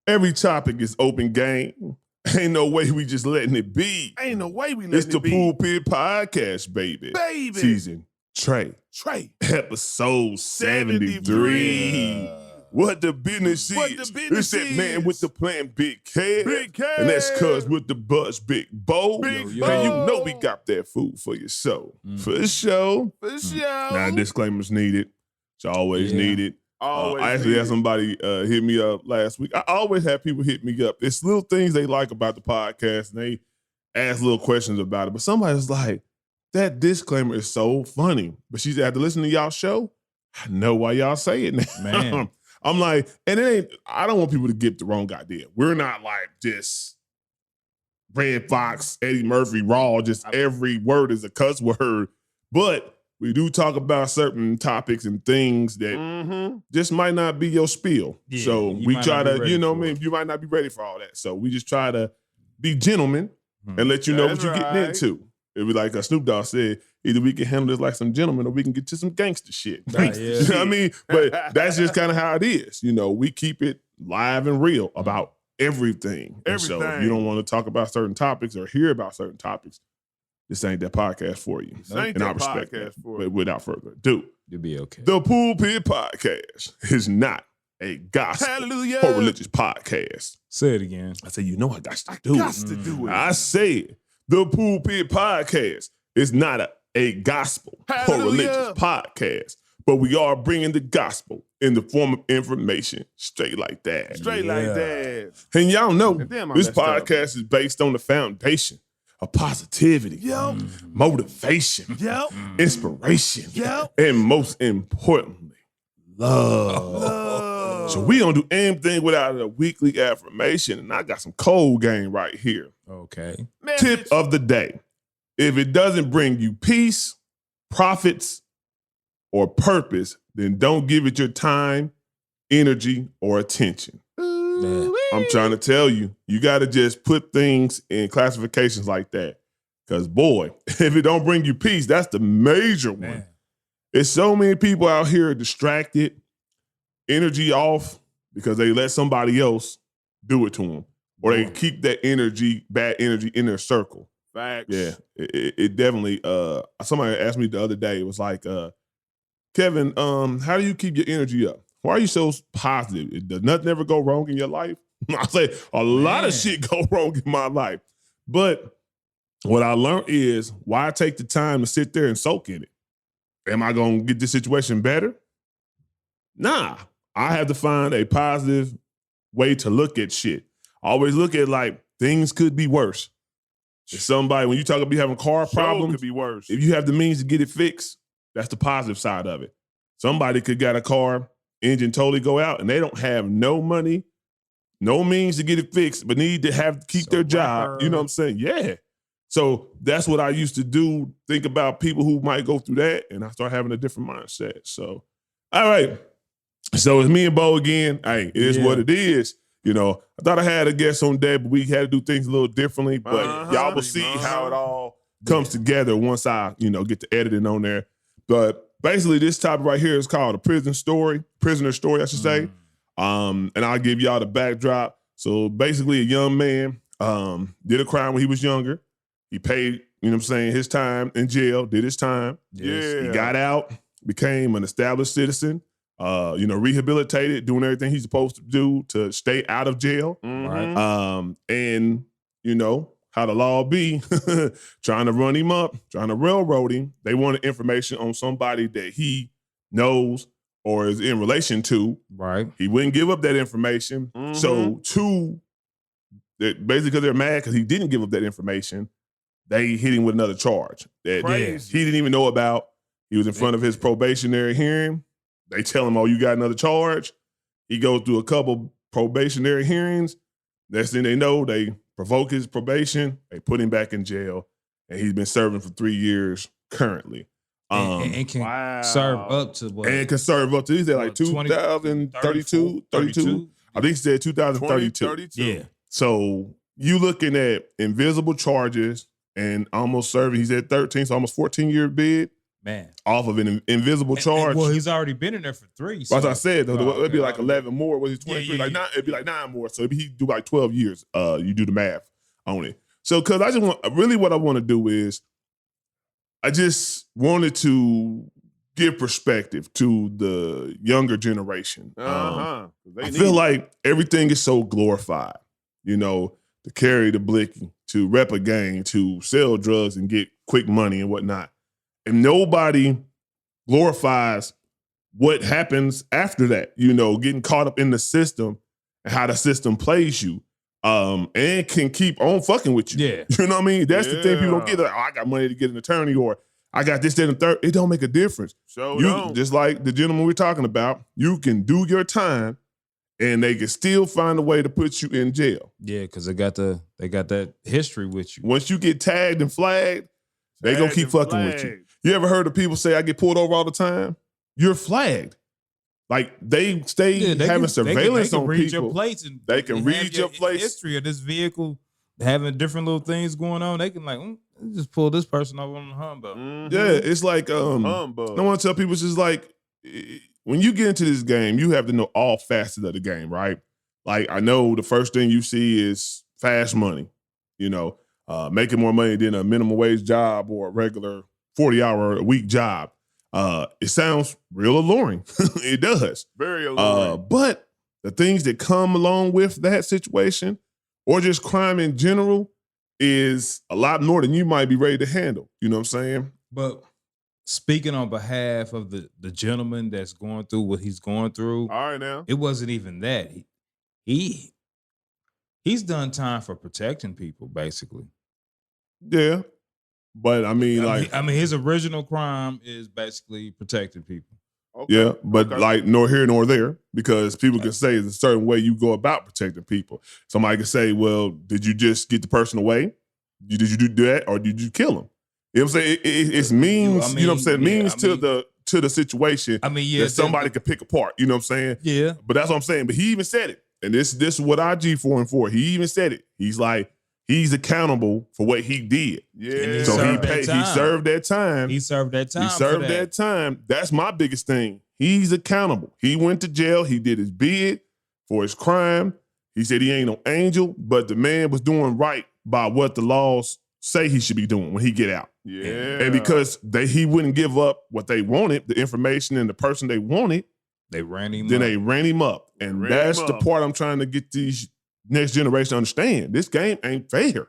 Every topic is open game. Ain't no way we just letting it be. Ain't no way we letting It's the it be. Pulpit Podcast, baby. Baby. Season Trey. Episode 73. What the business is. What the business It's that man with the plan, Big Kev. Big Kev. And that's cuz with the buzz, Big Bo. Big And Bo. you know we got that food for your soul. For sure. For sure. Now, disclaimers needed. It's always needed. Always I actually needed. had somebody hit me up last week. I always have people hit me up. It's little things they like about the podcast, and they ask little questions about it. But somebody's like, that disclaimer is so funny. But she said, after listening to y'all show, I know why y'all say it now. Man. I'm like, and it ain't, I don't want people to get the wrong idea. We're not like just Red Fox, Eddie Murphy, Raw, just every word is a cuss word. But we do talk about certain topics and things that just might not be your spiel. Yeah, so you we might try not be to, ready you know what for I mean? You might not be ready for all that. So we just try to be gentlemen and let you know what That's you're getting right. into. It be like Snoop Dogg said, either we can handle this like some gentlemen or we can get to some gangster shit. Yeah. You know what I mean? But that's just kind of how it is. You know, we keep it live and real about everything. And so if Everything. you don't want to talk about certain topics or hear about certain topics, this ain't that podcast for you. This ain't And I that respect podcast that. for But you. without further ado, You'll be okay. the Pulpit Podcast is not a gospel Hallelujah. or religious podcast. Say it again. I say, you know I got to do Got it. to do it. I said the Pulpit Podcast is not a gospel or Hallelujah. religious podcast, but we are bringing the gospel in the form of information straight like that. Straight Yeah. like that. And y'all know And damn, I this messed up. podcast is based on the foundation of positivity, Yep. motivation, Yep. inspiration, Yep. and most importantly, love. Love. So we don't do anything without a weekly affirmation, and I got some cold game right here. Okay. Man, Tip of the day. If it doesn't bring you peace, profits, or purpose, then don't give it your time, energy, or attention. I'm trying to tell you, you got to just put things in classifications like that. Because, boy, if it don't bring you peace, that's the major one. Man. There's so many people out here distracted, energy off, because they let somebody else do it to them. Or they keep that energy, bad energy, in their circle. Facts. Yeah, it definitely. Somebody asked me the other day. It was like, Kevin, how do you keep your energy up? Why are you so positive? Does nothing ever go wrong in your life? I say a lot of shit go wrong in my life, but what I learned is why take the time to sit there and soak in it. Am I gonna get this situation better? Nah, I have to find a positive way to look at shit. I always look at like things could be worse. If somebody, when you talk about having car problems, could be worse. if you have the means to get it fixed, that's the positive side of it. Somebody could got a car, engine totally go out, and they don't have no money, no means to get it fixed, but need to keep their job. You know what I'm saying? Yeah. So that's what I used to do, think about people who might go through that, and I start having a different mindset. So, all right. So it's me and Bo again. Hey, it is what it is. You know, I thought I had a guest on day, but we had to do things a little differently. But y'all will see how it all comes together once I, get the editing on there. But basically, this topic right here is called a prisoner story, I should say. And I'll give y'all the backdrop. So basically, a young man did a crime when he was younger. He paid, his time in jail, did his time. Yeah. He got out, became an established citizen, rehabilitated, doing everything he's supposed to do to stay out of jail. Right. And how the law be, trying to run him up, trying to railroad him. They wanted information on somebody that he knows or is in relation to. Right. He wouldn't give up that information. So basically because they're mad because he didn't give up that information, they hit him with another charge that Crazy. he didn't even know about. He was in front of his probationary hearing. They tell him, oh, you got another charge. He goes through a couple probationary hearings. Next thing they know, they provoke his probation. They put him back in jail. And he's been serving for 3 years currently. And can serve up to what? And can serve up to, he said like 2032, 32. I think he said 2032. 2032. Yeah. So you looking at invisible charges and almost serving, he's at 13, so almost 14-year bid. Man. off of an invisible charge. Well, he's already been in there for 3. So. As I said, though, it'd be like 11 more. Was he 23? Yeah. Like 9, it'd be like 9 more. So he do like 12 years. You do the math on it. So, because I just want, really what I want to do is, I just wanted to give perspective to the younger generation. I feel like everything is so glorified, you know, to carry the blicky, to rep a gang, to sell drugs and get quick money and whatnot. And nobody glorifies what happens after that, you know, getting caught up in the system and how the system plays you. And can keep on fucking with you. Yeah. You know what I mean? That's the thing people don't get. Like, oh, I got money to get an attorney, or I got this, that, and third. It don't make a difference. Just like the gentleman we're talking about, you can do your time and they can still find a way to put you in jail. Yeah, because they got that history with you. Once you get tagged and flagged, they gonna keep fucking with you. You ever heard of people say, I get pulled over all the time? You're flagged. Like they stay having surveillance on read people. Your plates and they can read your place. History of this vehicle, having different little things going on. They can like just pull this person over on the humbug. Mm-hmm. Yeah, it's like I want to tell people, it's just like when you get into this game, you have to know all facets of the game, right? Like I know the first thing you see is fast money. You know, making more money than a minimum wage job or a regular 40-hour-a-week job. It sounds real alluring. It does. Very alluring. But the things that come along with that situation or just crime in general is a lot more than you might be ready to handle. You know what I'm saying? But speaking on behalf of the gentleman that's going through what he's going through, all right now. It wasn't even that. He's done time for protecting people, basically. Yeah. But I mean, his original crime is basically protecting people. Okay. Yeah, but like nor here nor there, because people can say there's a certain way you go about protecting people. Somebody can say, well, did you just get the person away? Did you do that, or did you kill him? You know what I'm saying? It's means, you know what I'm saying? Means to the situation that somebody could pick apart. You know what I'm saying? Yeah. But that's what I'm saying. But he even said it. And this is what I G for him for. He even said it. He's like, he's accountable for what he did. Yeah. So he served that time. He served that time. He served that time. That's my biggest thing. He's accountable. He went to jail. He did his bid for his crime. He said he ain't no angel, but the man was doing right by what the laws say he should be doing when he get out. Yeah. And because he wouldn't give up what they wanted, the information and the person they wanted, they ran him they ran him up. And that's the part I'm trying to get these next generation to understand. This game ain't fair.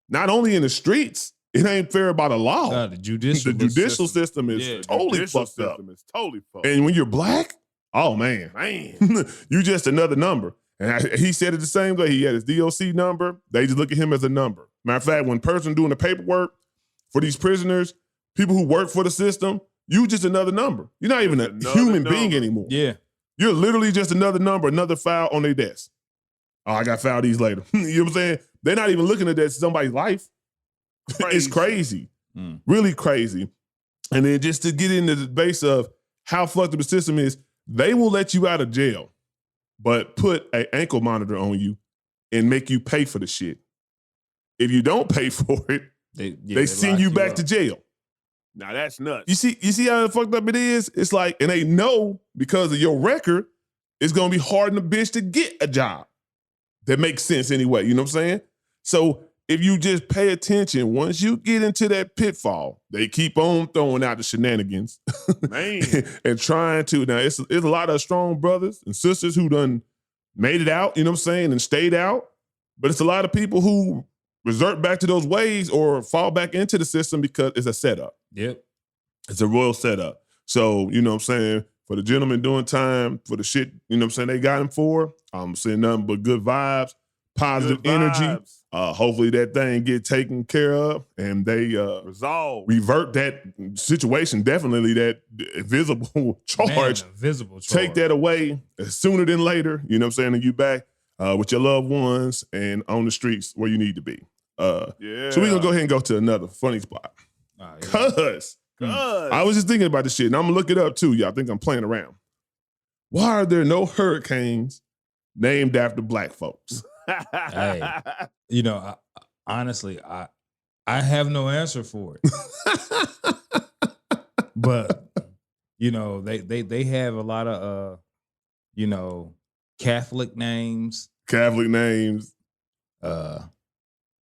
Not only in the streets, it ain't fair by the law. The judicial system is totally fucked up. It's totally fucked. And when you're black, oh man, you just another number. And he said it the same way. He had his DOC number. They just look at him as a number. Matter of fact, when person doing the paperwork for these prisoners, people who work for the system, you just another number. You're not even a human being anymore. Yeah. You're literally just another number, another file on their desk. Oh, I got to file these later. You know what I'm saying? They're not even looking at that as somebody's life. It's crazy. Really crazy. And then just to get into the base of how fucked up the system is, they will let you out of jail, but put an ankle monitor on you and make you pay for the shit. If you don't pay for it, they send you back to jail. Now that's nuts. You see how fucked up it is? It's like, and they know because of your record, it's gonna be hard in the bitch to get a job that makes sense anyway. You know what I'm saying? So if you just pay attention, once you get into that pitfall, they keep on throwing out the shenanigans, man, and trying to. Now it's a lot of strong brothers and sisters who done made it out. You know what I'm saying, and stayed out. But it's a lot of people who resort back to those ways or fall back into the system because it's a setup. Yep. It's a royal setup. So, you know what I'm saying, for the gentleman doing time, for the shit, you know what I'm saying, they got him for, I'm saying nothing but good vibes, positive energy. Hopefully that thing get taken care of and they revert that situation, definitely that invisible charge. Invisible charge. Take that away sooner than later, you know what I'm saying, and you back with your loved ones and on the streets where you need to be. So we're going to go ahead and go to another funny spot. Cuz I was just thinking about this shit, and I'm going to look it up too. Y'all think I'm playing around. Why are there no hurricanes named after black folks? Hey, you know, honestly, I have no answer for it. But you know, they have a lot of you know, Catholic names, Catholic names.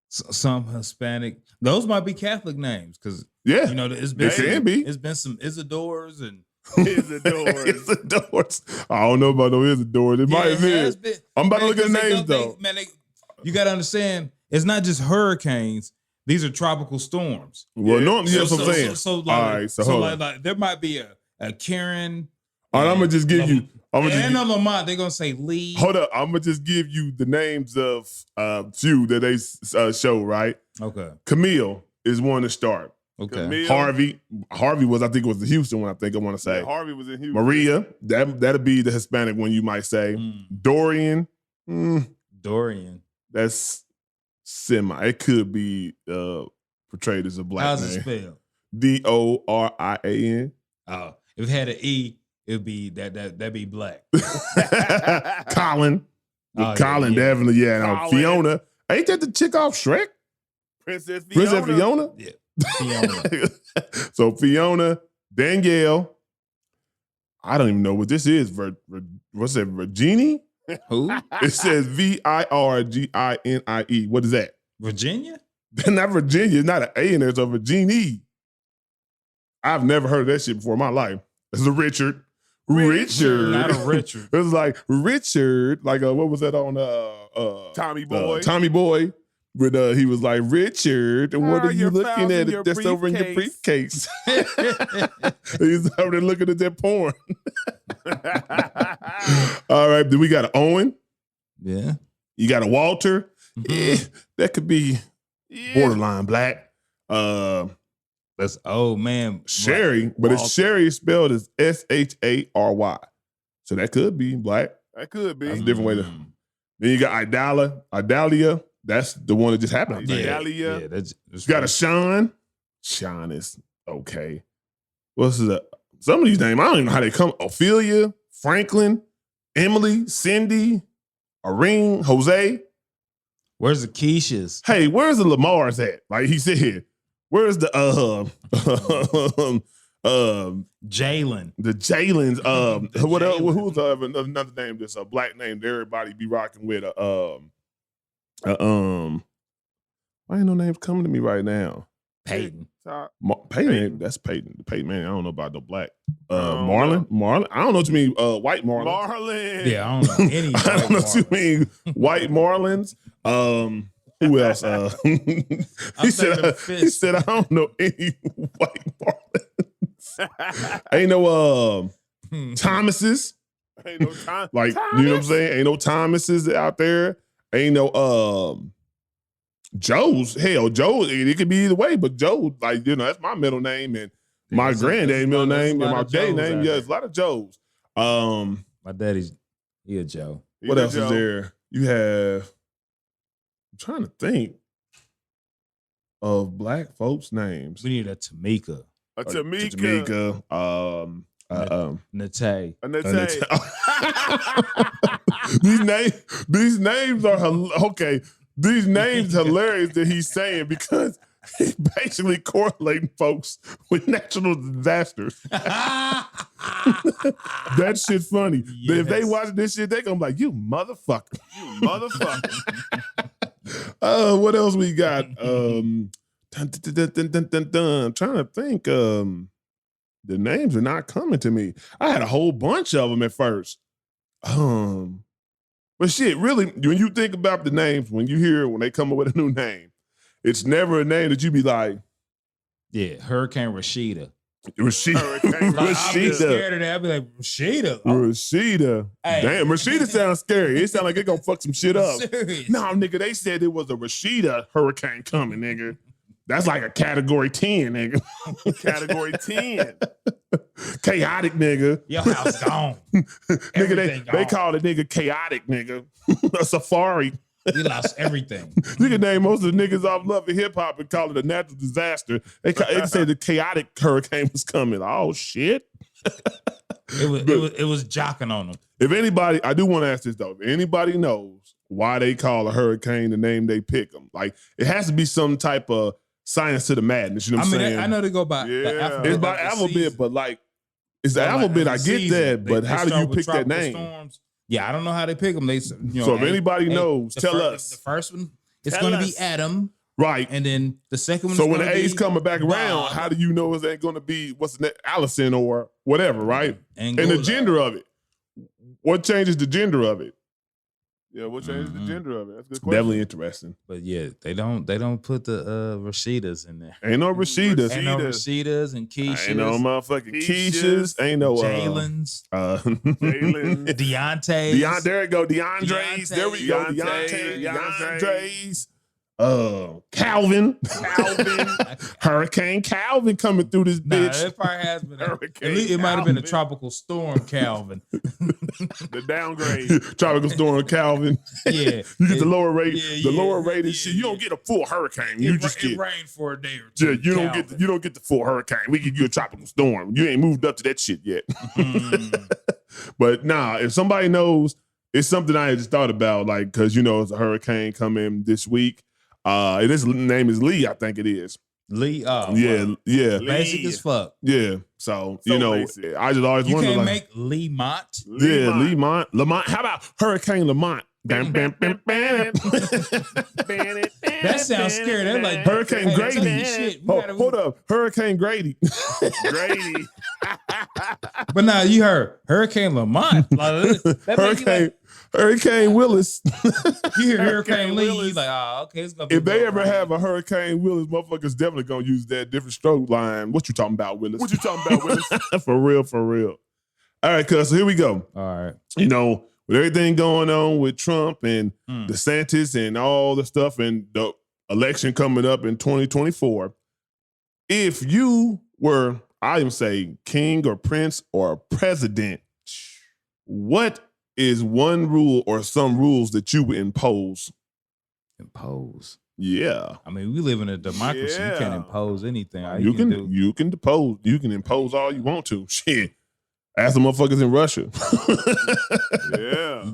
some Hispanic. Those might be Catholic names because Yeah. you know It can be. It's been some Isidores and Isidores. I don't know about no Isidores. It might have been. I'm about to look at the names though. You got to understand, it's not just hurricanes. These are tropical storms. Well, normally, that's what I'm saying. So like, all right, so hold on. like, there might be a Karen. All right, I'm gonna just give you. And on Lamont, they're gonna say Lee. Hold up, I'm gonna just give you the names of few that they show. Right, Okay. Camille is one to start. Okay. Camille. Harvey was, I think it was the Houston one. I want to say Yeah, Harvey was in Houston. Maria. That'll be the Hispanic one, you might say. Dorian. Dorian. That's semi. It could be portrayed as a black How's name. it spelled? Dorian. Oh, if it had an E, it'd be that'd be black. Colin. Oh, Colin, yeah. definitely. Yeah. Now, Colin. Fiona. Ain't that the chick off Shrek? Princess Fiona. Princess Fiona? Yeah. Fiona. So Fiona, Danielle. I don't even know what this is. What's that? Virginie? Who? It says Virginie. What is that? Virginia? Not Virginia. It's not an A in there. It's a Virginie. I've never heard of that shit before in my life. It's a Richard. Richard. Not a Richard. It was like Richard. Like what was that on Tommy Boy. Tommy Boy. But he was like, Richard, what are you your looking files in at? your That's over in your briefcase. briefcase. He's over there looking at that porn. All right, then we got an Owen. Yeah. You got a Walter. Mhm. Yeah, that could be borderline black. That's man. Sherry, but it's Walter. Sherry spelled as Shary. So that could be black. That could be. That's a different way to. Then you got Idalia. That's the one that just happened. Yeah. Yeah, that's You got a Sean. Sean is okay. What's the some of these names? I don't even know how they come. Ophelia, Franklin, Emily, Cindy, Irene, Jose. Where's the Keishas? Hey, where's the Lamars at? Like he said, where's the Jalen. the Jalen's? What else? Who's another name that's a black name that everybody be rocking with? Why ain't no names coming to me right now? Peyton. Peyton, that's Peyton. Peyton, man, I don't know about the black. don't Marlon. I don't know what you mean. White Marlon. Marlin. Yeah, I don't know any. I don't know what you mean. White Marlins. Who else? He said, I don't know any white Marlins. Ain't no Thomases. Ain't no time. Like, you know what I'm saying? Ain't no Thomases out there. Ain't no Joe's. Hell, Joe, it could be either way, but Joe, like, you know, that's my middle name and my granddad's middle name and my day name. Yeah, there's a lot of Joes. My daddy's a Joe. What else is there? You have, I'm trying to think of black folks' names. We need a Tamika. A Tamika. Natay. These names are okay. These names hilarious that he's saying because he's basically correlating folks with natural disasters. That shit funny. But if they watch this shit, they gonna be like, you motherfucker. You motherfucker. What else we got? Dun, I'm trying to think. The names are not coming to me. I had a whole bunch of them at first. But shit, really, when you think about the names, when they come up with a new name, it's never a name that you be like, yeah, Hurricane Rashida. Rashida. I'd be scared of that. I'd be like, Rashida. Oh, Rashida. Hey. Damn, Rashida sounds scary. It sounds like it gonna fuck some shit up. serious. No, nigga, they said it was a Rashida hurricane coming, nigga. That's like a category 10, nigga. Category 10. Chaotic, nigga. Your house gone. Nigga, Everything they gone. called it nigga chaotic, nigga. A safari. We lost everything. You can name most of the niggas off Love and Hip Hop and call it a natural disaster. They say the chaotic hurricane was coming. Oh shit! It was jocking on them. If anybody, I do want to ask this though. If anybody knows why they call a hurricane the name they pick them, like it has to be some type of science to the madness. You know what I'm saying? I know they go by the Yeah. alphabet. It's by of the alphabet, season. but like it's the But, like, alphabet. of I the get season, that, but they how do start you with pick that tropical name? storms. Yeah, I don't know how they pick them. They, you know, So if anybody knows, the tell fir- us. The first one, it's Tell going to us. be Adam, Right. and then the second one. So is when the gonna A's be coming back around, Bob. how do you know it's ain't going to be what's the name, Allison or whatever, right? And the Angola. gender of it. What changes the gender of it? Yeah, what changes the Mhm. gender of it? That's a good question. Definitely interesting. But yeah, they don't put the Rashidas in there. Ain't no Rashidas. Ain't no Rashidas. Rashidas and Keishas, Ain't no motherfucking Keishas, Keishas. Ain't no Jalen's, Jalen. Deontay's. There we go. DeAndre's. There we go. Deontay, DeAndre's. Calvin. Calvin. Hurricane Calvin coming through this Nah, bitch. it probably has been. Hurricane At least it might have been a Calvin. tropical storm, Calvin. The downgrade. Tropical storm Calvin. Yeah, You get the lower rate, yeah, the lower yeah, rated yeah, shit. You don't yeah. get a full hurricane. You just it get rained for a day or yeah, two. you don't get the full hurricane. We give you a tropical storm. You ain't moved up to that shit yet. Mm. But nah, if somebody knows, it's something I just thought about, like, because you know it's a hurricane coming this week. And his name is Lee, I think it is. Lee, Yeah, well, yeah, Lee. basic as fuck. yeah. So, So you know, basic. I just always You wonder, can't like, make Lee Mott. yeah, Lamont. How about Hurricane Lamont? Bam, bam, bam, bam. That sounds scary. They're like Hurricane hey, Grady. tell you shit, we Oh, gotta- hold up, Hurricane Grady. Grady. But now you heard Hurricane Lamont. Like, that make you like, Hurricane Willis. you hear Hurricane Hurricane Lee, you Willis. like, oh, okay, it's gonna be. If they about ever right. have a Hurricane Willis, motherfuckers definitely gonna use that different stroke line. What you talking about, Willis? What you talking about, Willis? For real, for real. All right, cuz, so here we go. all right, You know, with everything going on with Trump and Mm. DeSantis and all the stuff and the election coming up in 2024, if you were, I am saying, king or prince or president, what is one rule or some rules that you would impose? impose. Yeah. I mean, we live in a democracy. You can't Yeah. impose anything. All You can do. you can depose, you can impose all you want to. Shit. Ask the motherfuckers in Russia. Yeah.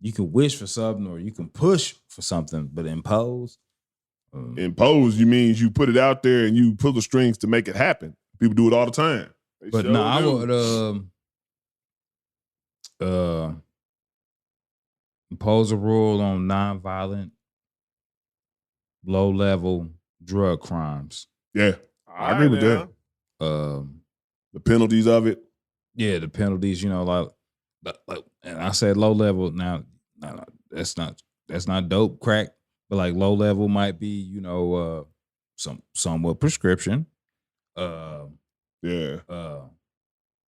You can wish for something or you can push for something, but impose. Impose, you means you put it out there and you pull the strings to make it happen. People do it all the time. They But sure no, I do. would impose a rule on nonviolent, low level drug crimes. Yeah. I agree with that. The penalties of it. Yeah, the penalties, you know, like and I said low level. Now, no, that's not dope crack, but like low level might be, you know, somewhat prescription. Yeah.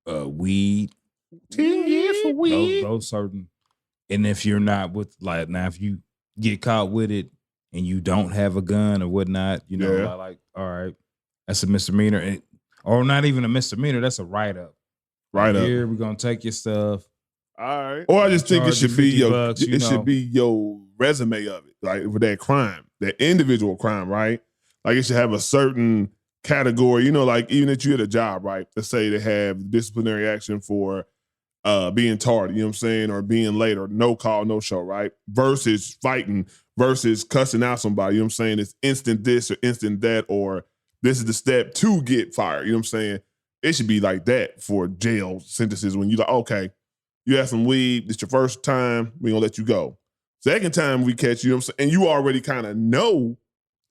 Weed. 10 years for weed. Those certain, and if you're not with like now, if you get caught with it and you don't have a gun or whatnot, you know, Yeah. like all right, that's a misdemeanor, or not even a misdemeanor, that's a write up. Right up. Here we're gonna take your stuff. All right. Or I just think it Charge you should be 50 your bucks, you it know. should be your resume of it, like for that crime, that individual crime, right? Like it should have a certain category, you know, like even if you had a job, right? Let's say they have disciplinary action for being tardy, you know what I'm saying, or being late or no call, no show, right? Versus fighting, versus cussing out somebody, you know what I'm saying? It's instant this or instant that, or this is the step to get fired, you know what I'm saying? It should be like that for jail sentences when you like, okay, you have some weed, it's your first time, we're gonna let you go. Second time we catch you, know what I'm saying? And you already kind of know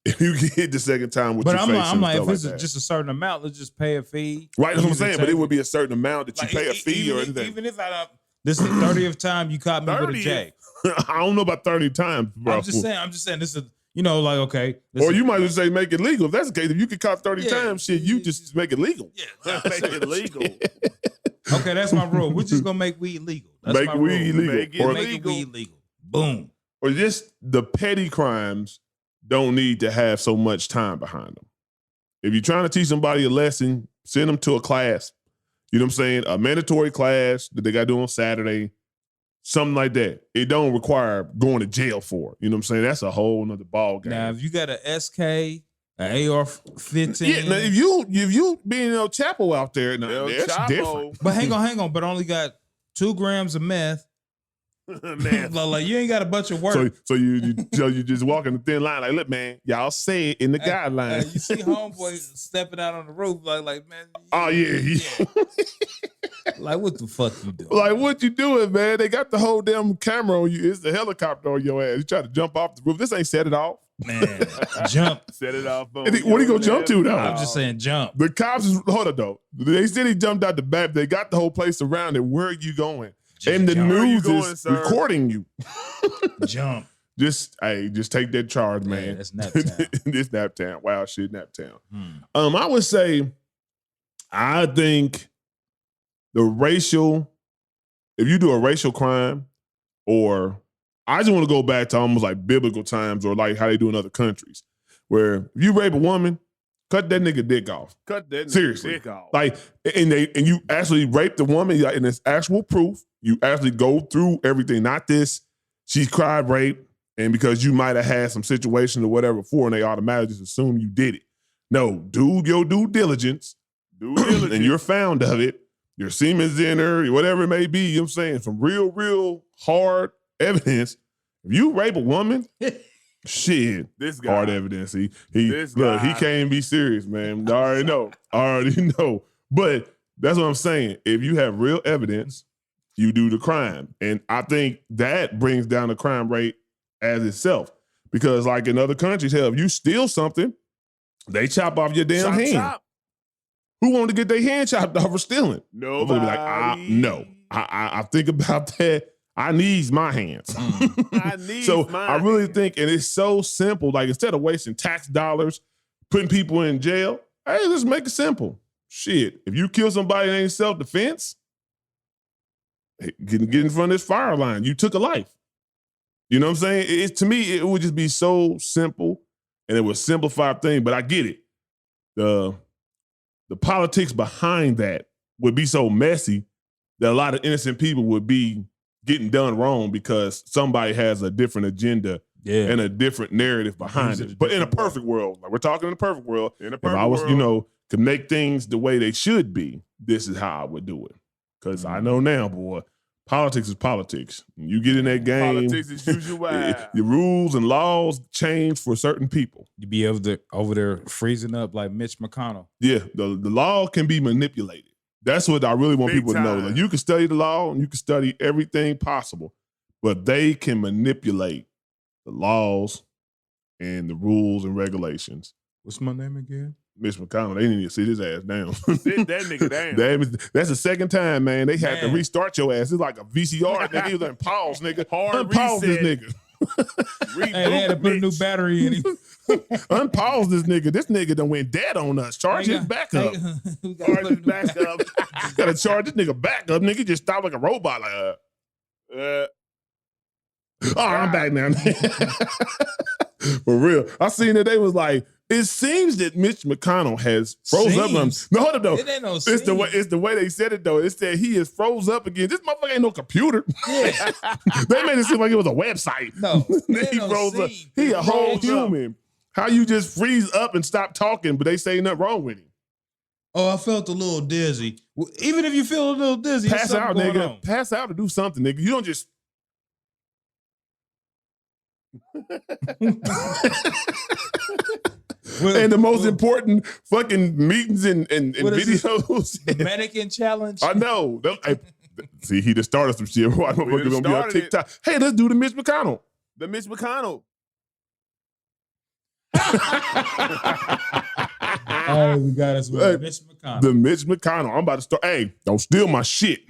if you get hit the second time with But your I'm face. like, and if stuff it's like that. just a certain amount, let's just pay a fee. Right, that's what I'm Even saying. if But it it's- would be a certain amount that you like, pay a fee even or if- anything. Even if I don't, this is the 30th time you caught me with a 30th? J. I don't know about 30 times, bro. I'm just saying this is, you know, like, okay. this Or is- you might just say make it legal. If that's the case, if you get caught 30 Yeah. times, shit, you just make it legal. Yeah. Make it legal. Okay, that's my rule. We're just gonna make weed legal. That's Make my weed rule. legal. Make it Or, Make it legal. weed legal. Boom. or just the petty crimes don't need to have so much time behind them. If you're trying to teach somebody a lesson, send them to a class. You know what I'm saying? A mandatory class that they got to do on Saturday, something like that. It don't require going to jail for it. You know what I'm saying? That's a whole nother ball game. Now, if you got a SK, an AR-15, yeah, now if you being El Chapo out there, now, El that's Chapo. different. but hang on, but only got 2 grams of meth Man, Like you ain't got a bunch of work. So you just walk in the thin line like, look, man, y'all say it in the guidelines. You see homeboy stepping out on the roof like man. Oh yeah. Like what the fuck you doing? Like what you doing, man? They got the whole damn camera on you. It's the helicopter on your ass. You try to jump off the roof. This ain't set it off. Man, jump. set it off. What are you gonna jump to though? I'm just saying jump. The cops is hold up though. They said he jumped out the back. They got the whole place surrounded. Where are you going? And the jump. Where you news going, is sir? recording you. Jump. Just take that charge, man. Yeah, that's Naptown. This Naptown. Wild shit, Naptown. Hmm. I would say, I think the racial, if you do a racial crime, or I just want to go back to almost like biblical times or like how they do in other countries, where if you rape a woman, cut that nigga dick off. Cut that nigga Seriously. dick off. Like, and you actually rape the woman, like, and it's actual proof. You actually go through everything, not this. She cried rape, and because you might have had some situation or whatever before, and they automatically just assume you did it. No, do your due diligence, and you're found of it. Your semen's in her, whatever it may be. You know what I'm saying? Some real hard evidence. If you rape a woman, shit, This guy. hard evidence. He This look, he guy. can't be serious, man. I already know. But that's what I'm saying. If you have real evidence, you do the crime. And I think that brings down the crime rate as itself. Because like in other countries, hell, if you steal something, they chop off your damn hand. Chop. Who wanted to get their hand chopped off for stealing? Nobody. Be like, no. I think about that. I needs my hands. I need So mine. I really think, and it's so simple, like instead of wasting tax dollars, putting people in jail, hey, let's make it simple. Shit, if you kill somebody that ain't self-defense, get in front of this fire line. You took a life. You know what I'm saying? To me, it would just be so simple, and it would simplify things, but I get it. The politics behind that would be so messy that a lot of innocent people would be getting done wrong because somebody has a different agenda and a different narrative behind it. But in a perfect world, like we're talking in a perfect world, In a if perfect I was, world. could make things the way they should be, this is how I would do it. Because I know now, boy, politics is politics. You get in that game, Politics is usual. the rules and laws change for certain people. You be over there freezing up like Mitch McConnell. Yeah, the law can be manipulated. That's what I really want Big people to know. time. Like, you can study the law and you can study everything possible, but they can manipulate the laws and the rules and regulations. What's my name again? Mitch McConnell, they need to sit his ass down. Sit that nigga down. That's the second time, man. They had to Man. restart your ass. It's like a VCR, nigga. He was like, pause, nigga. Hard Unpause this reset. nigga. Hey, they had to put a new battery in him. Unpause this nigga. This nigga done went dead on us. Charge his back up. We gotta put a new Back up. Gotta charge this nigga back up. Nigga just stopped like a robot. Like, oh, I'm back now. For real. I seen that they was like, it seems that Mitch McConnell has froze up. Seems. No, hold up though. It ain't no It's the way they said it though. It said he is froze up again. This motherfucker ain't no computer. Yeah. They made it seem like it was a website. No, He froze up. He a whole human. How you just freeze up and stop talking, but they say nothing wrong with him? Oh, I felt a little dizzy. Well, even if you feel a little dizzy, Pass out, going nigga. on. Pass out or do something, nigga. You don't just. And the most important fucking meetings and What is this? videos. Mannequin challenge. I know. See, he just started some shit. Why We motherfuckers done gonna be on started it. TikTok? Hey, let's do the Mitch McConnell. The Mitch McConnell. Oh, we got us with Hey, Mitch McConnell. The Mitch McConnell. I'm about to start. Hey, don't steal my shit.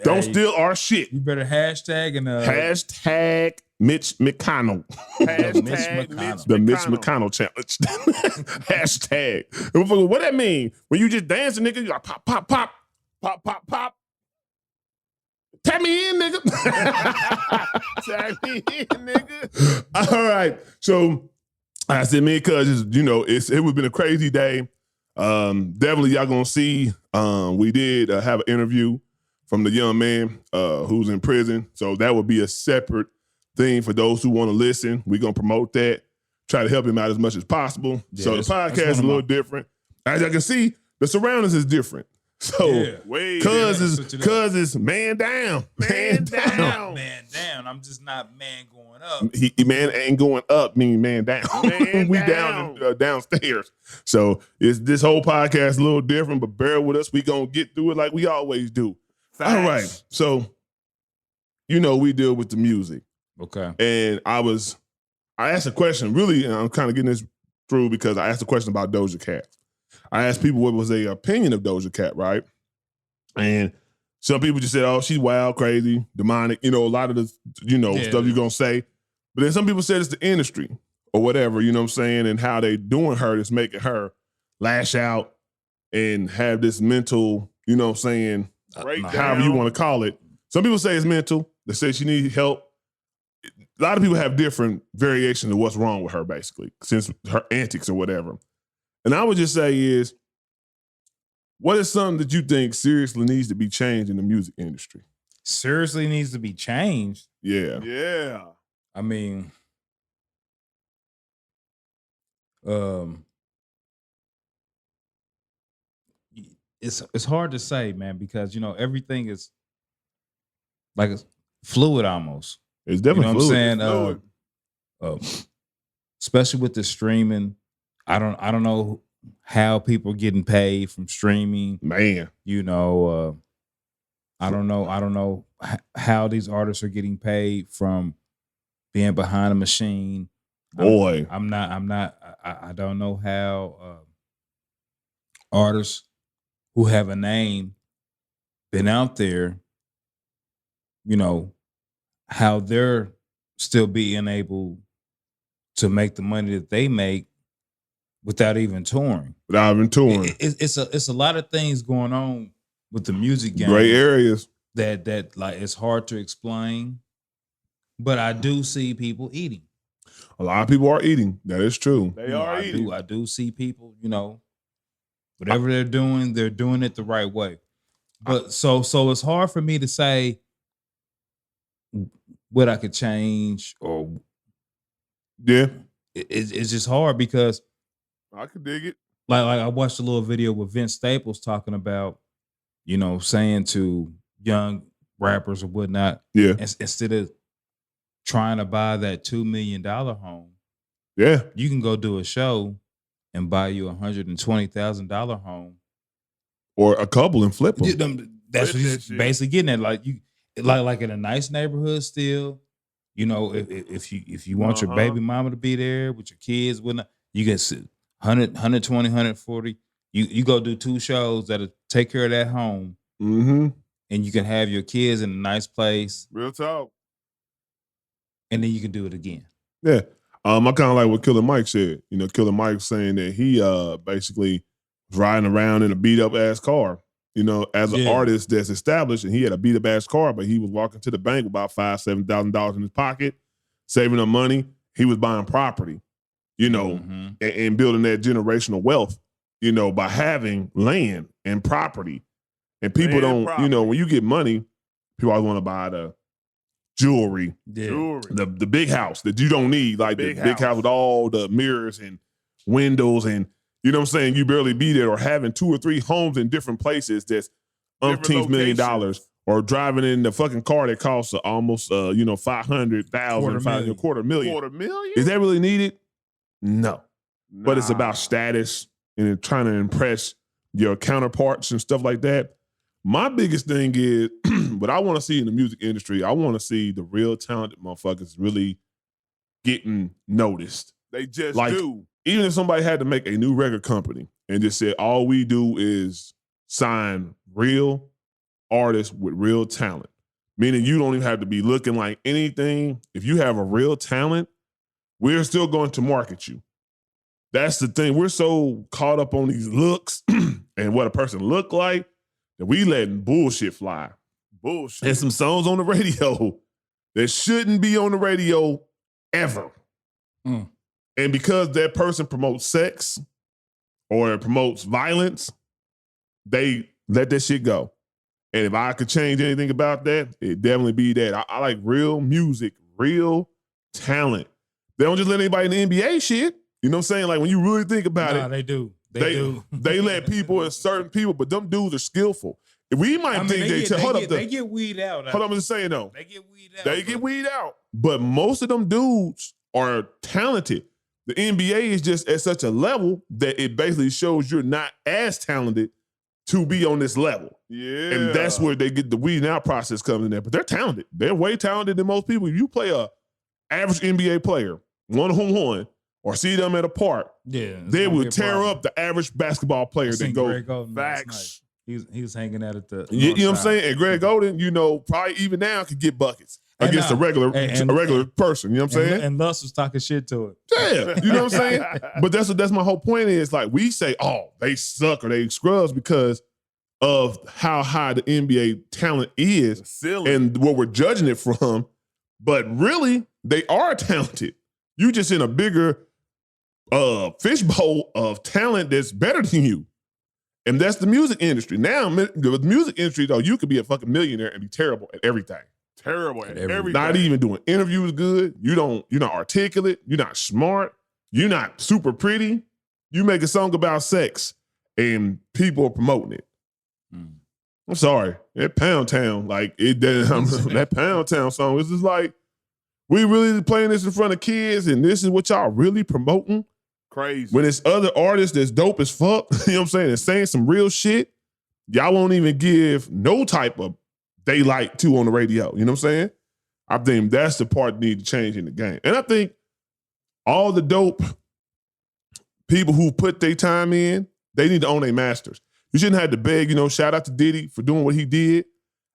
Don't Hey. steal our shit. You better hashtag and Hashtag Mitch McConnell. Hashtag Mitch McConnell. Mitch The Mitch McConnell. McConnell challenge. Hashtag. What that mean? When you just dancing, nigga, you like pop, pop, pop. Pop, pop, pop. Tap me in, nigga. Tag me in, nigga. All right. So I said, me and cuz, it would been a crazy day. Definitely y'all gonna see. We did have an interview from the young man who's in prison. So that would be a separate thing for those who want to listen. We're gonna promote that, try to help him out as much as possible. Yeah, so the that's podcast is a one of little my- different. As y'all can see, the surroundings is different. So Way cuz is man down. Man down. Man down. I'm just not man going up. He man ain't going up, mean man down. Man we down. downstairs. So it's this whole podcast a little different, but bear with us. We gonna get through it like we always do. Facts. All right. So we deal with the music. Okay. And I asked a question, really, and I'm kind of getting this through because I asked a question about Doja Cat. I asked people what was their opinion of Doja Cat, right? And some people just said, oh, she's wild, crazy, demonic, a lot of the, stuff you're going to say. But then some people said it's the industry or whatever, you know what I'm saying? And how they doing her is making her lash out and have this mental, you know what I'm saying, Breakdown. however you want to call it. Some people say it's mental. They say she needs help. A lot of people have different variations of what's wrong with her, basically, since her antics or whatever. And I would just say is, what is something that you think seriously needs to be changed in the music industry? Seriously needs to be changed. Yeah. Yeah. I mean, it's hard to say, man, because everything is like it's fluid almost. It's definitely what fluid. I'm saying? Especially with the streaming, I don't know how people are getting paid from streaming. Man. I don't know how these artists are getting paid from being behind a machine. Boy. I don't know how artists who have a name been out there, how they're still being able to make the money that they make without even touring. Without even touring. It's a lot of things going on with the music game. Gray areas. That like it's hard to explain. But I do see people eating. A lot of people are eating. That is true. They are eating. I do see people, whatever they're doing it the right way. But so it's hard for me to say what I could change or Yeah. it's just hard because I could dig it. like I watched a little video with Vince Staples talking about, saying to young rappers or whatnot, Yeah. instead of trying to buy that $2 million home, Yeah. you can go do a show and buy you $120,000 home. Or a couple and flip them. That's what Flip that he's shit. basically getting at. Like you, like in a nice neighborhood still. If you want your baby mama to be there with your kids, whatnot, you get 100, 120, 140. You go do 2 shows that'll take care of that home, Mm-hmm. and you can have your kids in a nice place, Real talk. and then you can do it again. Yeah. I kind of like what Killer Mike said. Killer Mike saying that he basically was riding around in a beat up ass car, as an Yeah. artist that's established, and he had a beat up ass car, but he was walking to the bank with about $5,000-$7,000 in his pocket, saving up money. He was buying property, Mhm. and building that generational wealth, by having land and property. And people Land and don't, property. when you get money, people always want to buy the jewelry, Yeah. Jewelry. the big house that you don't need, like the Big big house house. with all the mirrors and windows and you know what I'm saying, you barely be there, or having 2 or 3 homes in different places that's Different umpteen $1 million, locations. or driving in the fucking car that costs almost 500,000, $250,000. $250,000. Is that really needed? No. But it's Nah. about status and trying to impress your counterparts and stuff like that. My biggest thing is, what I want to see in the music industry, I want to see the real talented motherfuckers really getting noticed. They just Like- do. Even if somebody had to make a new record company and just said, all we do is sign real artists with real talent, meaning you don't even have to be looking like anything. If you have a real talent, we're still going to market you. That's the thing. We're so caught up on these looks and what a person look like that we letting bullshit fly. Bullshit. There's some songs on the radio that shouldn't be on the radio ever. Mm. And because that person promotes sex or promotes violence, they let that shit go. And if I could change anything about that, it'd definitely be that. I like real music, real talent. They don't just let anybody in the NBA shit. You know what I'm saying? Like when you really think about Nah, it, they do. They do. They let people and certain people, but them dudes are skillful. We might think they get weed out. Hold on, I'm just saying though. They get weed out. They get weed out. But most of them dudes are talented. The NBA is just at such a level that it basically shows you're not as talented to be on this level. Yeah. And that's where they get the weeding out process comes in there. But they're talented. They're way talented than most people. If you play a average NBA player, one-on-one, or see them at a park, they would tear up the average basketball player that go facts. He was hanging out at the you know what I'm saying? And Greg Oden, probably even now could get buckets against a regular person. You know what I'm saying? And Lus was talking shit to it. Yeah, you know what I'm saying? But that's my whole point is like we say, oh, they suck or they scrubs because of how high the NBA talent is and what we're judging it from. But really, they are talented. You just in a bigger fishbowl of talent that's better than you. And that's the music industry. Now, the music industry, though, you could be a fucking millionaire and be terrible at everything. Terrible at everything. Not even doing interviews good. You're not articulate. You're not smart. You're not super pretty. You make a song about sex and people are promoting it. I'm sorry. That Pound Town, that Pound Town song is just like, we really playing this in front of kids and this is what y'all really promoting? Crazy. When it's other artists that's dope as fuck, you know what I'm saying, and saying some real shit, y'all won't even give no type of daylight to on the radio. You know what I'm saying? I think that's the part that need to change in the game. And I think all the dope people who put their time in, they need to own their masters. You shouldn't have to beg, shout out to Diddy for doing what he did.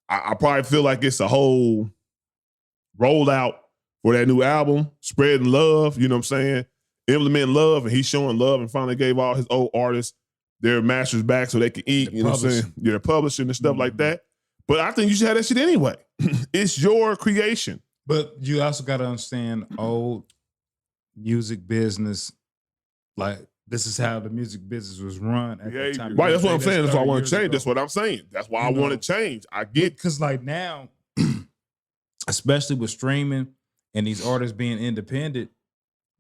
I probably feel like it's a whole rollout for that new album, spreading love, you know what I'm saying? Implementing love, and he's showing love and finally gave all his old artists their masters back so they can eat, you know what I'm saying? Yeah, publishing and stuff like that. But I think you should have that shit anyway. It's your creation. But you also got to understand old music business, like this is how the music business was run at the time. Right, that's what I'm saying. That's why I want to change. That's what I'm saying. That's why I want to change. I get. Because like now, especially with streaming and these artists being independent,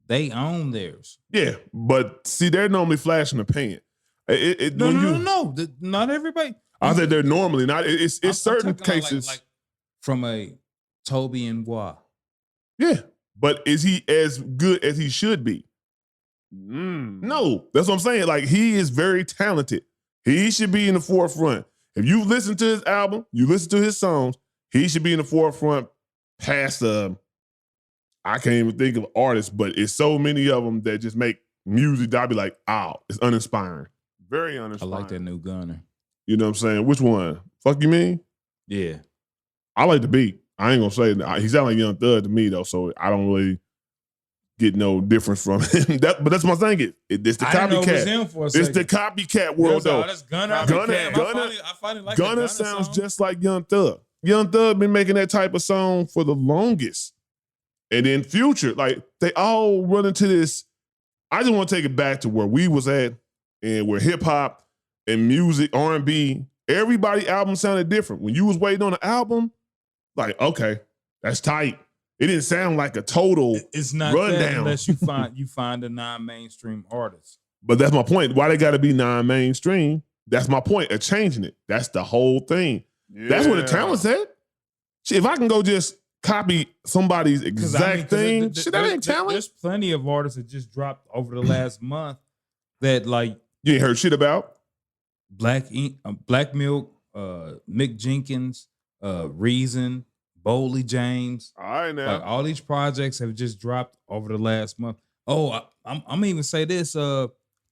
they own theirs. Yeah, but see, they're normally flash in the pan. No. Not everybody. I said they're normally not. It's certain cases. Like from a Toby and Gua. Yeah, but is he as good as he should be? No, that's what I'm saying. Like, he is very talented. He should be in the forefront. If you listen to his album, you listen to his songs, he should be in the forefront past I can't even think of artists, but it's so many of them that just make music that I'd be like, it's uninspiring. Very uninspiring. I like that new Gunner. You know what I'm saying? Which one? Fuck You Mean? Yeah. I like the beat. I ain't gonna say that. He sound like Young Thug to me though, so I don't really get no difference from him. But that's my thing. It's the copycat. It's the copycat world though. That's Gunner. I finally like Gunner sounds just like Young Thug. Young Thug been making that type of song for the longest. And then Future, like they all run into this. I just want to take it back to where we was at and where hip hop and music, R&B, everybody album sounded different. When you was waiting on an album, like, okay, that's tight. It didn't sound like a total it's not rundown. That unless you find a non-mainstream artist. But that's my point. Why they got to be non-mainstream? That's my point of changing it. That's the whole thing. Yeah. That's where the talent's at. Shit, if I can go just copy somebody's exact thing, shit, that ain't talent. There's plenty of artists that just dropped over the last month that like you ain't heard shit about. Black Milk, Mick Jenkins, Reason, Boley James. All right, now. Like all these projects have just dropped over the last month. Oh, I'm even say this.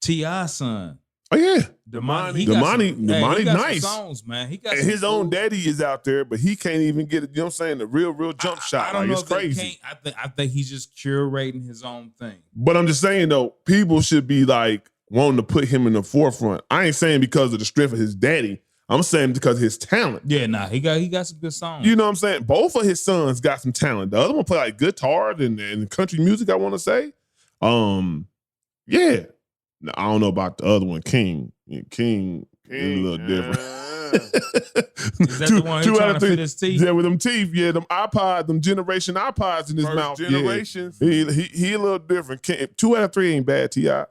T.I. son. Oh yeah, Damani nice songs, man. He got and his own daddy is out there, but he can't even get it. You know what I'm saying? The real jump shot. I don't know. It's crazy. I think he's just curating his own thing. But I'm just saying though, people should be like wanting to put him in the forefront. I ain't saying because of the strength of his daddy. I'm saying because of his talent. Yeah, he got some good songs. You know what I'm saying? Both of his sons got some talent. The other one play like guitar and country music, I want to say. Yeah. Now, I don't know about the other one, King. King is a little different. Is that the one who's trying to fit his teeth? Yeah, with them teeth. Yeah, them iPods, them generation iPods in his First mouth. generations. Yeah. He a little different. 2 out of 3 ain't bad, T.I.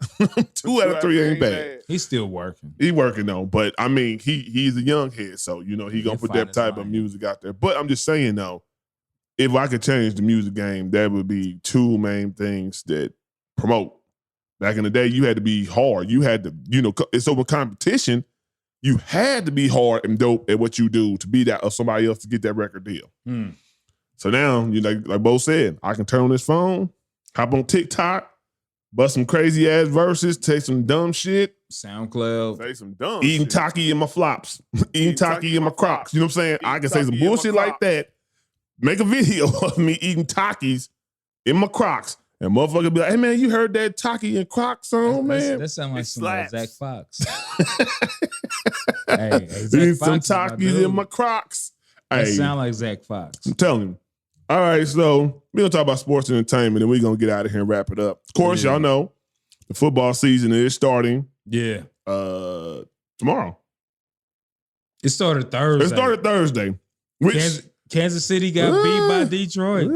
2 out of 3 ain't bad. He's still working. He working though, but I mean, he's a young head, so he gonna put that type of music out there. But I'm just saying though, if I could change the music game, that would be 2 main things that promote. Back in the day, you had to be hard. You had to, it's over competition. You had to be hard and dope at what you do to be that or somebody else to get that record deal. So now, like Bo said, I can turn on this phone, hop on TikTok, bust some crazy ass verses, take some dumb shit. SoundCloud. Say some dumb Eating shit. Taki in my flops. Eating Taki in my Crocs. You know what I'm saying? I can say some bullshit like that. Make a video of me eating Takis in my Crocs. And motherfucker be like, hey man, you heard that Taki and Crocs song, man? That sounds like It some slaps. Zach Fox. Hey, Zach Eating some Fox is my Takis dude. in my Crocs. That Hey, sound like Zach Fox. I'm telling you. All right, so we're going to talk about sports and entertainment, and we're going to get out of here and wrap it up. Of course, y'all know the football season is starting Yeah. tomorrow. It started Thursday. It started Thursday. Which Kansas City got beat by Detroit.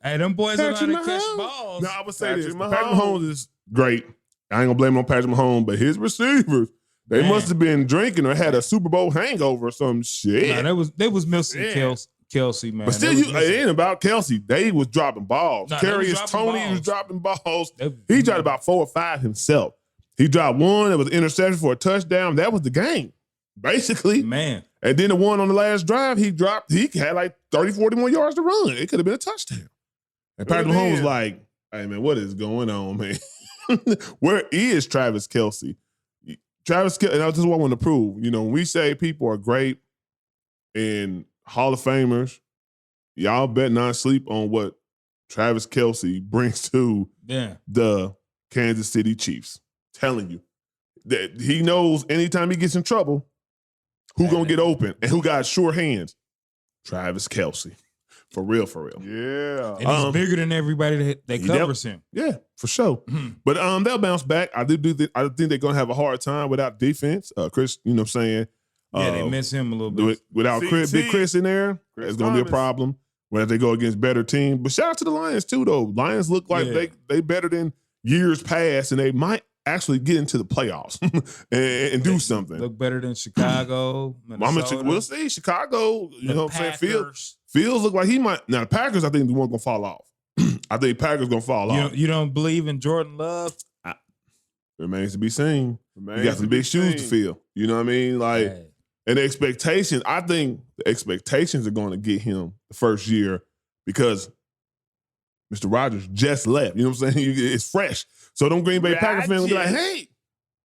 Hey, them boys are Patrick going to catch Mahomes. balls. No, I would say Patrick this. Mahomes. Patrick Mahomes is great. I ain't gonna blame it on Patrick Mahomes, but his receivers, they Man. must have been drinking or had a Super Bowl hangover or some shit. Nah, they was missing Yeah. Kelsey, man. But still, They was it missing- ain't about Kelsey. They was dropping balls. Nah, they was Carius dropping Tony was balls. dropping balls. They- He dropped about 4 or 5 himself. He dropped one. It was an interception for a touchdown. That was the game, basically. Man. And then the one on the last drive, he had like 30, 40 more yards to run. It could have been a touchdown. And Patrick Could have Mahomes was been. like, hey, man, what is going on, man? Where is Travis Kelce? Travis Kelce, and that's just what I want to prove. When we say people are great and Hall of Famers, y'all bet not sleep on what Travis Kelce brings to Yeah. the Kansas City Chiefs. Telling you that he knows anytime he gets in trouble, who gonna get open and who got sure hands? Travis Kelce. For real, for real. Yeah. And he's bigger than everybody that he covers him. Yeah, for sure. Mhm. But they'll bounce back. I think they're gonna have a hard time without defense. Chris, you know what I'm saying? Yeah, they miss him a little bit. Without Chris, Big Chris in there, Chris it's gonna be a Thomas. problem when they go against better teams. But shout out to the Lions too, though. Lions look like Yeah. they better than years past, and they might actually get into the playoffs and do something. Look better than Chicago. Minnesota. We'll see. Chicago, you The know what I'm saying? Packers. Fields look like he might. Now the Packers, I think the one gonna fall off. I think Packers gonna fall off. You don't believe in Jordan Love? Remains to be seen. Remains You got some to be big shoes to seen. fill. You know what I mean? Like, Hey. and the expectations. I think the expectations are going to get him the first year because Mr. Rodgers just left. You know what I'm saying? It's fresh. So them Green Bay Packers fans will be like, "Hey,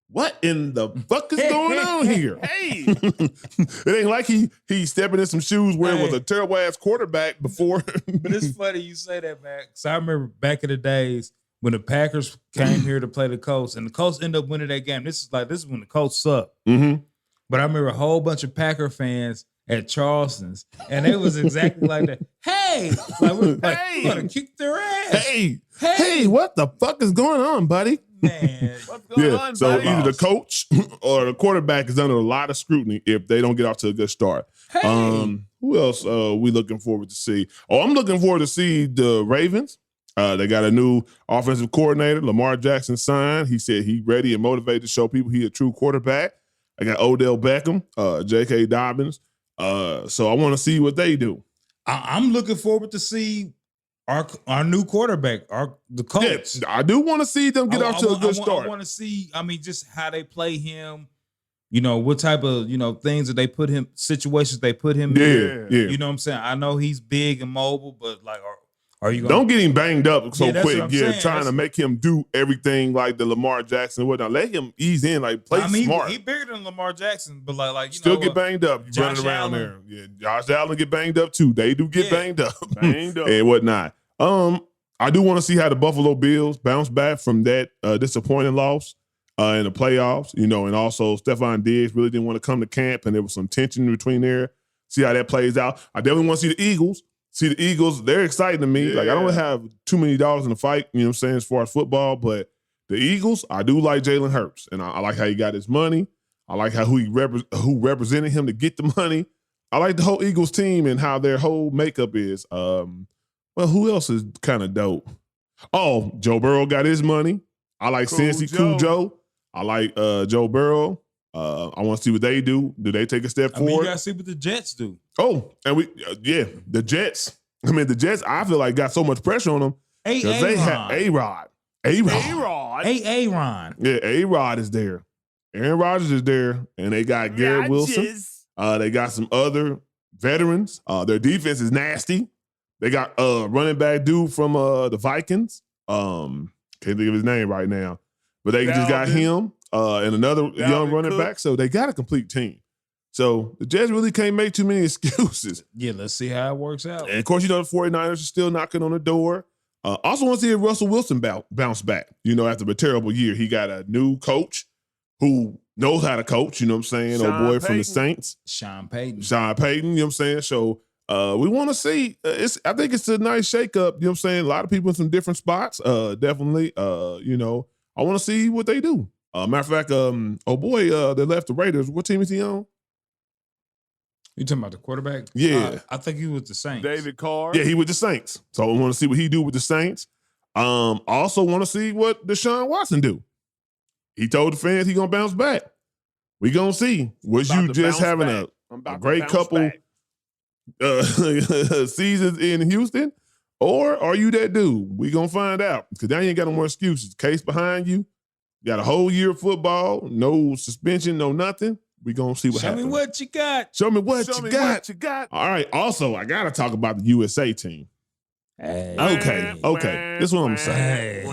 what in the fuck is going on here?" Hey. It ain't like he's stepping in some shoes where it was Hey. a terrible ass quarterback before. But it's funny you say that, man. Because I remember back in the days when the Packers came here to play the Colts, and the Colts ended up winning that game. This is when the Colts sucked. Mm-hmm. But I remember a whole bunch of Packer fans at Charleston's, and it was exactly like that. Hey, we're gonna kick their ass. Hey, what the fuck is going on, buddy? Man. What's going Yeah. on, So buddy? either the coach or the quarterback is under a lot of scrutiny if they don't get off to a good start. Hey. Who else we looking forward to see? Oh, I'm looking forward to see the Ravens. They got a new offensive coordinator, Lamar Jackson signed. He said he ready and motivated to show people he a true quarterback. I got Odell Beckham, J.K. Dobbins. So I want to see what they do. I'm looking forward to see our new quarterback, the coach. Yeah, I do want to see them get off to a good I start. want to see, just how they play him. What type of, things that they put him, situations they put him in. Yeah. You know what I'm saying? I know he's big and mobile, but like, are you going Don't get him banged up so Yeah, that's quick. what I'm Yeah, saying. trying to That's- make him do everything like the Lamar Jackson and whatnot. Let him ease in, like play smart. He bigger than Lamar Jackson, but like Still get banged up. You Josh running around Allen. there. Yeah, Josh Allen get banged up too. They do get Yeah. banged up. Banged up. and whatnot. I do want to see how the Buffalo Bills bounce back from that disappointing loss in the playoffs. And also Stephon Diggs really didn't want to come to camp, and there was some tension between there. See how that plays out. I definitely want to see the Eagles. They're exciting to me. Like, I don't have too many dollars in the fight, you know what I'm saying, as far as football, but the Eagles, I do like Jalen Hurts, and I like how he got his money. I like how who represented him to get the money. I like the whole Eagles team and how their whole makeup is. Well, who else is kind of dope? Oh, Joe Burrow got his money. I like Cincy Cujo. I like Joe Burrow. I want to see what they do. Do they take a step forward? You got to see what the Jets do. Oh, and the Jets. I mean, the Jets, I feel like got so much pressure on them because they had A-Rod. A-Rod. A-Ron. Yeah, A-Rod is there. Aaron Rodgers is there, and they got Garrett Wilson. They got some other veterans. Their defense is nasty. They got running back dude from the Vikings. Can't think of his name right now. But they just got him and another young running back. So they got a complete team. So the Jets really can't make too many excuses. Yeah, let's see how it works out. And of course, the 49ers are still knocking on the door. Also want to see if Russell Wilson bounce back. After a terrible year, he got a new coach who knows how to coach. You know what I'm saying? Sean Old boy Payton. from the Saints. Sean Payton. You know what I'm saying? So we want to see. I think it's a nice shakeup. You know what I'm saying? A lot of people in some different spots. Definitely. I want to see what they do. Matter of fact, they left the Raiders. What team is he on? You talking about the quarterback? Yeah. I think he was the Saints. David Carr. Yeah, he with the Saints. So I want to see what he do with the Saints. Also want to see what Deshaun Watson do. He told the fans he gonna bounce back. We gonna see. Was you just having a great couple seasons in Houston, or are you that dude? We gonna find out because now you ain't got no more excuses. Case behind you. You got a whole year of football, no suspension, no nothing. We gonna see what happens. Show me what you got. Show me what you got. All right. Also, I gotta talk about the USA team. Hey. Okay. This is what I'm saying.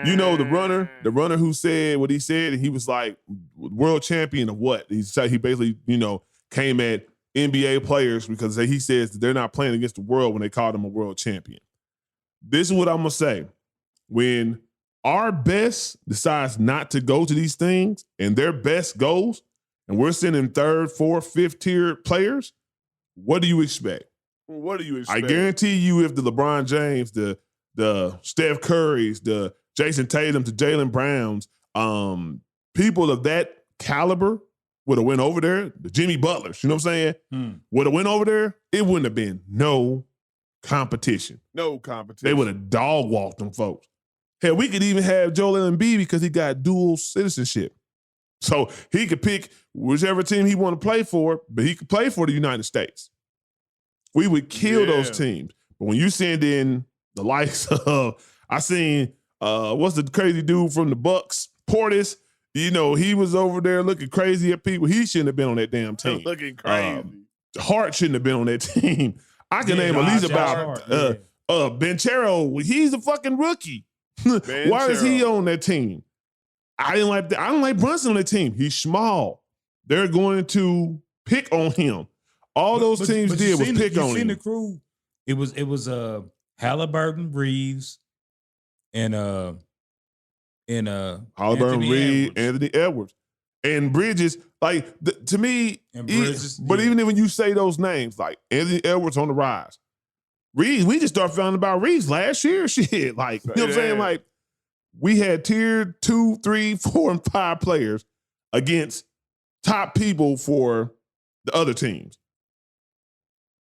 The runner who said what he said, and he was like, world champion of what? He said he basically, came at NBA players because he says that they're not playing against the world when they called him a world champion. This is what I'm gonna say. When our best decides not to go to these things and their best goes, and we're sending third, fourth, fifth tier players, what do you expect? What do you expect? I guarantee you if the LeBron James, the Steph Currys, the Jason Tatum, the Jaylen Browns, people of that caliber would have went over there, the Jimmy Butlers, you know what I'm saying? Would have went over there, it wouldn't have been no competition. No competition. They would have dog walked them folks. Hell, we could even have Joel Embiid because he got dual citizenship. So he could pick whichever team he want to play for, but he could play for the United States. We would kill those teams. But when you send in the likes of, I seen, what's the crazy dude from the Bucks, Portis, he was over there looking crazy at people. He shouldn't have been on that damn team. Looking crazy. Hart shouldn't have been on that team. I can name at least about Banchero. He's a fucking rookie. Why is he on that team? I don't like Brunson on that team. He's small. They're going to pick on him. All those teams did was pick on him. You seen the crew? It was Halliburton, Reeves, and Halliburton, Reeves, Anthony Edwards, and Bridges. Like to me, Bridges, even when you say those names, like Anthony Edwards on the rise, Reeves, we just started finding about Reeves last year. Shit, like you know what I'm saying? Like we had tier 2, 3, 4, and 5 players against top people for the other teams.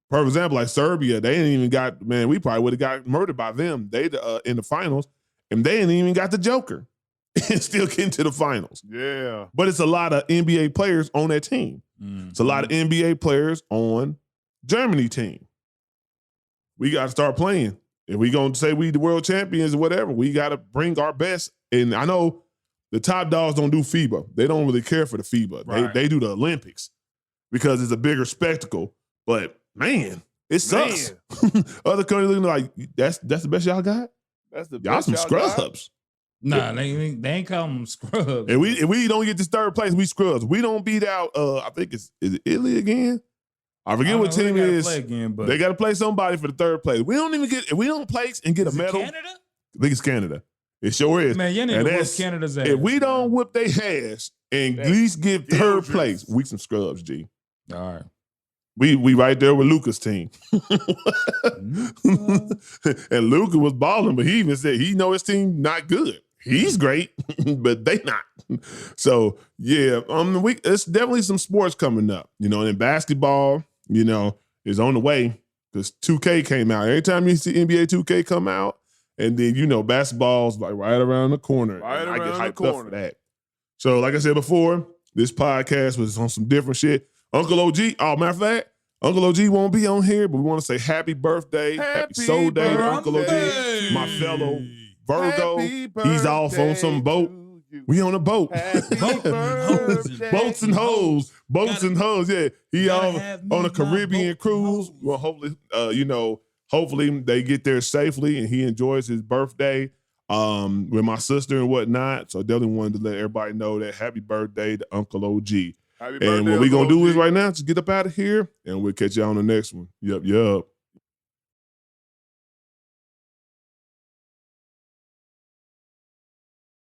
For example, like Serbia, they didn't even got, we probably would have got murdered by them. They in the finals, and they didn't even got the Joker and still getting to the finals. Yeah. But it's a lot of NBA players on that team. Mm-hmm. It's a lot of NBA players on Germany team. We got to start playing. If we going to say we the world champions or whatever, we got to bring our best. And I know the top dogs don't do FIBA. They don't really care for the FIBA. Right. They do the Olympics because it's a bigger spectacle. But man, it sucks. Other countries looking like that's the best y'all got. That's the y'all best some scrubs. Nah, they ain't calling them scrubs. And we don't get this third place, we scrubs. We don't beat out. I think is it Italy again? I forget what team it is. But they got to play somebody for the third place. We don't even get. If we don't place and get a medal, Canada? I think it's Canada. It sure is. Man, you need to whip Canada's ass. If we don't whip their ass and at least get third place, we some scrubs, G. All right. We right there with Luka's team. And Luka was balling, but he even said he know his team not good. he's great, but they not. So yeah, it's definitely some sports coming up, and then basketball, is on the way because 2K came out. Every time you see NBA 2K come out, and then basketball's like right around the corner. Right and I get around the hyped up corner. for that. So like I said before, this podcast was on some different shit. Uncle OG, matter of fact, Uncle OG won't be on here, but we want to say happy birthday, happy soul day to Uncle OG, my fellow Virgo. He's off on some boat. We on a boat. Boats and hoes. Boats and hoes. Yeah. He on a Caribbean cruise. Well, hopefully, hopefully they get there safely and he enjoys his birthday with my sister and whatnot. So I definitely wanted to let everybody know that happy birthday to Uncle OG. Happy birthday, And what we gonna Uncle do is OG. right now, just get up out of here and we'll catch you on the next one. Yup.